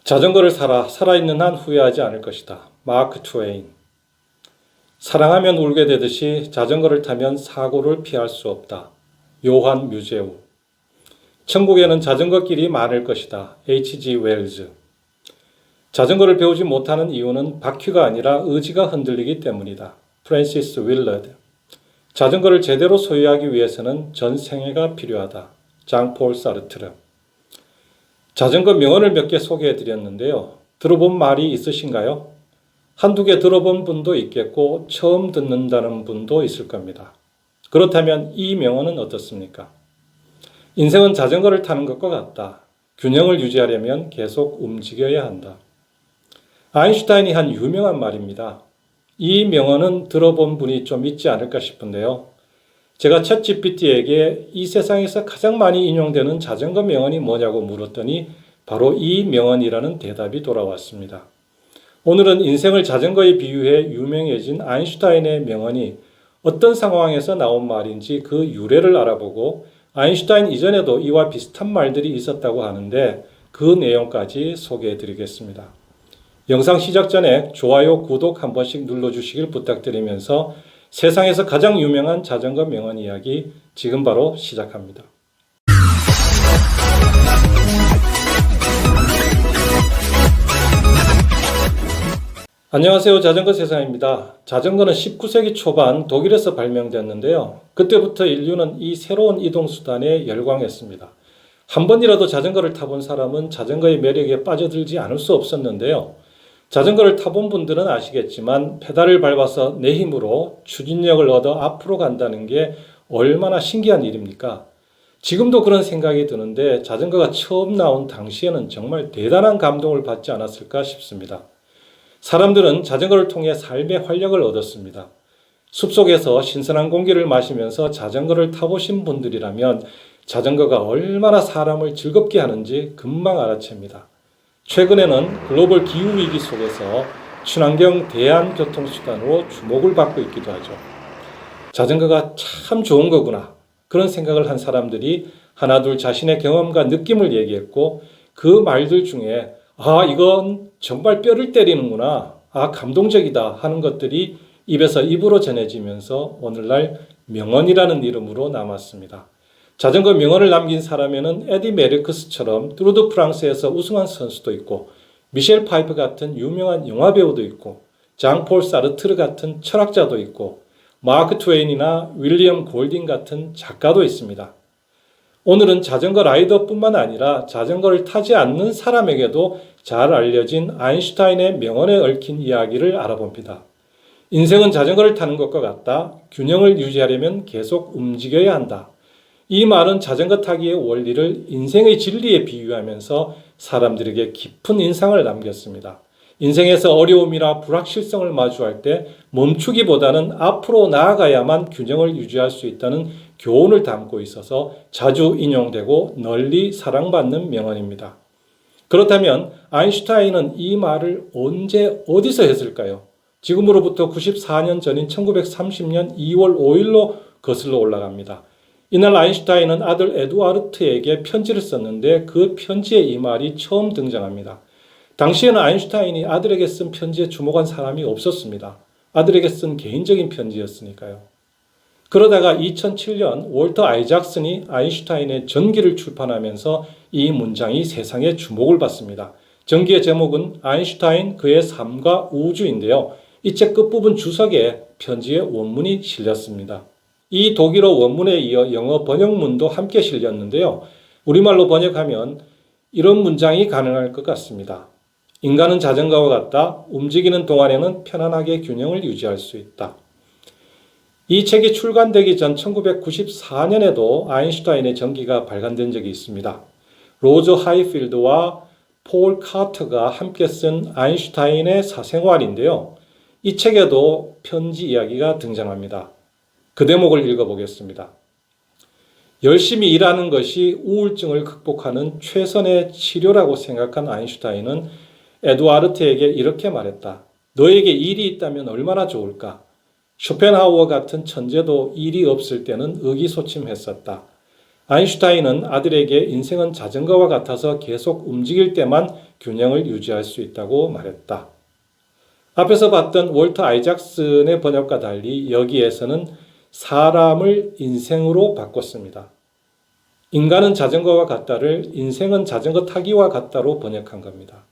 자전거를 사라. 살아있는 한 후회하지 않을 것이다. 마크 트웨인. 사랑하면 울게 되듯이 자전거를 타면 사고를 피할 수 없다. 요한 뮤제우. 천국에는 자전거길이 많을 것이다. H.G. 웰즈. 자전거를 배우지 못하는 이유는 바퀴가 아니라 의지가 흔들리기 때문이다. 프랜시스 윌러드. 자전거를 제대로 소유하기 위해서는 전생애가 필요하다. 장폴 사르트르. 자전거 명언을 몇 개 소개해 드렸는데요. 들어본 말이 있으신가요? 한두 개 들어본 분도 있겠고 처음 듣는다는 분도 있을 겁니다. 그렇다면 이 명언은 어떻습니까? 인생은 자전거를 타는 것과 같다. 균형을 유지하려면 계속 움직여야 한다. 아인슈타인이 한 유명한 말입니다. 이 명언은 들어본 분이 좀 있지 않을까 싶은데요. 제가 챗GPT에게 이 세상에서 가장 많이 인용되는 자전거 명언이 뭐냐고 물었더니 바로 이 명언이라는 대답이 돌아왔습니다. 오늘은 인생을 자전거에 비유해 유명해진 아인슈타인의 명언이 어떤 상황에서 나온 말인지 그 유래를 알아보고 아인슈타인 이전에도 이와 비슷한 말들이 있었다고 하는데 그 내용까지 소개해 드리겠습니다. 영상 시작 전에 좋아요, 구독 한 번씩 눌러주시길 부탁드리면서 세상에서 가장 유명한 자전거 명언 이야기 지금 바로 시작합니다. 안녕하세요. 자전거 세상입니다. 자전거는 19세기 초반 독일에서 발명됐는데요. 그때부터 인류는 이 새로운 이동수단에 열광했습니다. 한 번이라도 자전거를 타본 사람은 자전거의 매력에 빠져들지 않을 수 없었는데요. 자전거를 타본 분들은 아시겠지만 페달을 밟아서 내 힘으로 추진력을 얻어 앞으로 간다는 게 얼마나 신기한 일입니까? 지금도 그런 생각이 드는데 자전거가 처음 나온 당시에는 정말 대단한 감동을 받지 않았을까 싶습니다. 사람들은 자전거를 통해 삶의 활력을 얻었습니다. 숲속에서 신선한 공기를 마시면서 자전거를 타보신 분들이라면 자전거가 얼마나 사람을 즐겁게 하는지 금방 알아챕니다. 최근에는 글로벌 기후위기 속에서 친환경 대안교통수단으로 주목을 받고 있기도 하죠. 자전거가 참 좋은 거구나. 그런 생각을 한 사람들이 하나둘 자신의 경험과 느낌을 얘기했고 그 말들 중에 이건 정말 뼈를 때리는구나. 감동적이다 하는 것들이 입에서 입으로 전해지면서 오늘날 명언이라는 이름으로 남았습니다. 자전거 명언을 남긴 사람에는 에디 메르크스처럼 뚜르드 프랑스에서 우승한 선수도 있고 미셸 파이프 같은 유명한 영화배우도 있고 장폴 사르트르 같은 철학자도 있고 마크 트웨인이나 윌리엄 골딩 같은 작가도 있습니다. 오늘은 자전거 라이더뿐만 아니라 자전거를 타지 않는 사람에게도 잘 알려진 아인슈타인의 명언에 얽힌 이야기를 알아봅니다. 인생은 자전거를 타는 것과 같다. 균형을 유지하려면 계속 움직여야 한다. 이 말은 자전거 타기의 원리를 인생의 진리에 비유하면서 사람들에게 깊은 인상을 남겼습니다. 인생에서 어려움이나 불확실성을 마주할 때 멈추기보다는 앞으로 나아가야만 균형을 유지할 수 있다는 교훈을 담고 있어서 자주 인용되고 널리 사랑받는 명언입니다. 그렇다면 아인슈타인은 이 말을 언제 어디서 했을까요? 지금으로부터 94년 전인 1930년 2월 5일로 거슬러 올라갑니다. 이날 아인슈타인은 아들 에두아르트에게 편지를 썼는데 그 편지에 이 말이 처음 등장합니다. 당시에는 아인슈타인이 아들에게 쓴 편지에 주목한 사람이 없었습니다. 아들에게 쓴 개인적인 편지였으니까요. 그러다가 2007년 월터 아이작슨이 아인슈타인의 전기를 출판하면서 이 문장이 세상의 주목을 받습니다. 전기의 제목은 아인슈타인, 그의 삶과 우주인데요. 이 책 끝부분 주석에 편지의 원문이 실렸습니다. 이 독일어 원문에 이어 영어 번역문도 함께 실렸는데요. 우리말로 번역하면 이런 문장이 가능할 것 같습니다. 인간은 자전거와 같다. 움직이는 동안에는 편안하게 균형을 유지할 수 있다. 이 책이 출간되기 전 1994년에도 아인슈타인의 전기가 발간된 적이 있습니다. 로저 하이필드와 폴 카터가 함께 쓴 아인슈타인의 사생활인데요. 이 책에도 편지 이야기가 등장합니다. 그 대목을 읽어보겠습니다. 열심히 일하는 것이 우울증을 극복하는 최선의 치료라고 생각한 아인슈타인은 에두아르트에게 이렇게 말했다. 너에게 일이 있다면 얼마나 좋을까? 쇼펜하우어 같은 천재도 일이 없을 때는 의기소침했었다. 아인슈타인은 아들에게 인생은 자전거와 같아서 계속 움직일 때만 균형을 유지할 수 있다고 말했다. 앞에서 봤던 월터 아이작슨의 번역과 달리 여기에서는 사람을 인생으로 바꿨습니다. 인간은 자전거와 같다를 인생은 자전거 타기와 같다로 번역한 겁니다.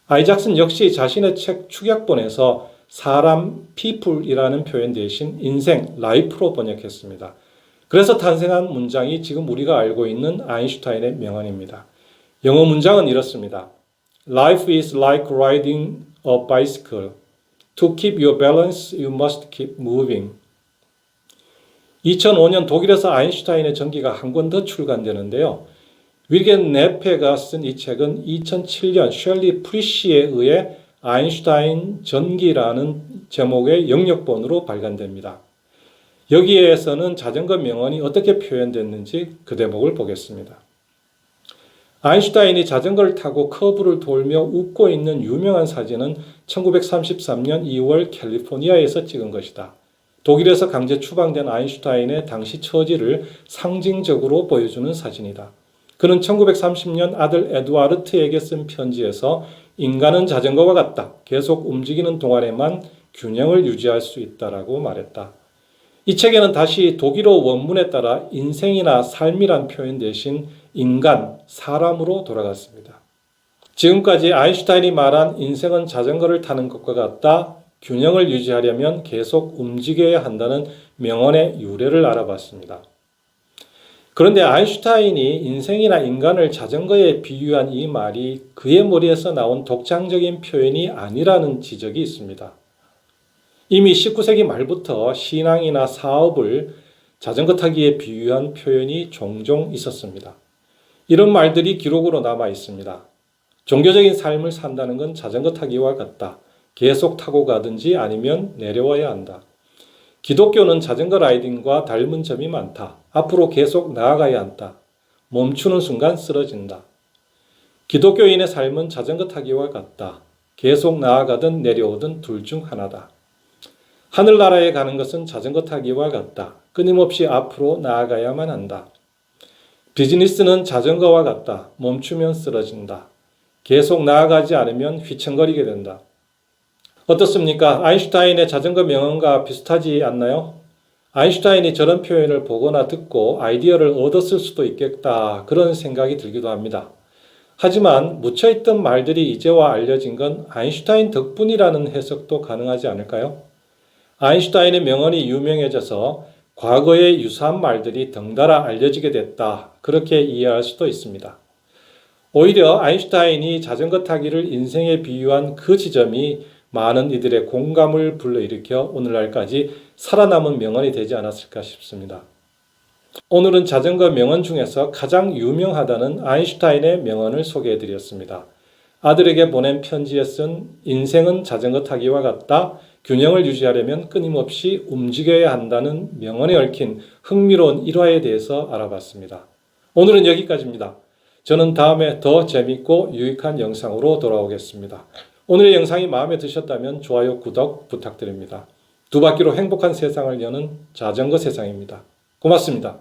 아이작슨 역시 자신의 책 축약본에서 사람, people이라는 표현 대신 인생, life로 번역했습니다. 그래서 탄생한 문장이 지금 우리가 알고 있는 아인슈타인의 명언입니다. 영어 문장은 이렇습니다. Life is like riding a bicycle. To keep your balance, you must keep moving. 2005년 독일에서 아인슈타인의 전기가 한 권 더 출간되는데요. 윌겐 네페가 쓴 이 책은 2007년 셜리 프리시에 의해 아인슈타인 전기라는 제목의 영역본으로 발간됩니다. 여기에서는 자전거 명언이 어떻게 표현됐는지 그 대목을 보겠습니다. 아인슈타인이 자전거를 타고 커브를 돌며 웃고 있는 유명한 사진은 1933년 2월 캘리포니아에서 찍은 것이다. 독일에서 강제 추방된 아인슈타인의 당시 처지를 상징적으로 보여주는 사진이다. 그는 1930년 아들 에두아르트에게 쓴 편지에서 인간은 자전거와 같다. 계속 움직이는 동안에만 균형을 유지할 수 있다라고 말했다. 이 책에는 다시 독일어 원문에 따라 인생이나 삶이란 표현 대신 인간, 사람으로 돌아갔습니다. 지금까지 아인슈타인이 말한 인생은 자전거를 타는 것과 같다. 균형을 유지하려면 계속 움직여야 한다는 명언의 유래를 알아봤습니다. 그런데 아인슈타인이 인생이나 인간을 자전거에 비유한 이 말이 그의 머리에서 나온 독창적인 표현이 아니라는 지적이 있습니다. 이미 19세기 말부터 신앙이나 사업을 자전거 타기에 비유한 표현이 종종 있었습니다. 이런 말들이 기록으로 남아 있습니다. 종교적인 삶을 산다는 건 자전거 타기와 같다. 계속 타고 가든지 아니면 내려와야 한다. 기독교는 자전거 라이딩과 닮은 점이 많다. 앞으로 계속 나아가야 한다. 멈추는 순간 쓰러진다. 기독교인의 삶은 자전거 타기와 같다. 계속 나아가든 내려오든 둘 중 하나다. 하늘나라에 가는 것은 자전거 타기와 같다. 끊임없이 앞으로 나아가야만 한다. 비즈니스는 자전거와 같다. 멈추면 쓰러진다. 계속 나아가지 않으면 휘청거리게 된다. 어떻습니까? 아인슈타인의 자전거 명언과 비슷하지 않나요? 아인슈타인이 저런 표현을 보거나 듣고 아이디어를 얻었을 수도 있겠다. 그런 생각이 들기도 합니다. 하지만 묻혀있던 말들이 이제와 알려진 건 아인슈타인 덕분이라는 해석도 가능하지 않을까요? 아인슈타인의 명언이 유명해져서 과거의 유사한 말들이 덩달아 알려지게 됐다. 그렇게 이해할 수도 있습니다. 오히려 아인슈타인이 자전거 타기를 인생에 비유한 그 지점이 많은 이들의 공감을 불러일으켜 오늘날까지 살아남은 명언이 되지 않았을까 싶습니다. 오늘은 자전거 명언 중에서 가장 유명하다는 아인슈타인의 명언을 소개해드렸습니다. 아들에게 보낸 편지에 쓴 인생은 자전거 타기와 같다. 균형을 유지하려면 끊임없이 움직여야 한다는 명언에 얽힌 흥미로운 일화에 대해서 알아봤습니다. 오늘은 여기까지입니다. 저는 다음에 더 재밌고 유익한 영상으로 돌아오겠습니다. 오늘의 영상이 마음에 드셨다면 좋아요, 구독 부탁드립니다. 두 바퀴로 행복한 세상을 여는 자전거 세상입니다. 고맙습니다.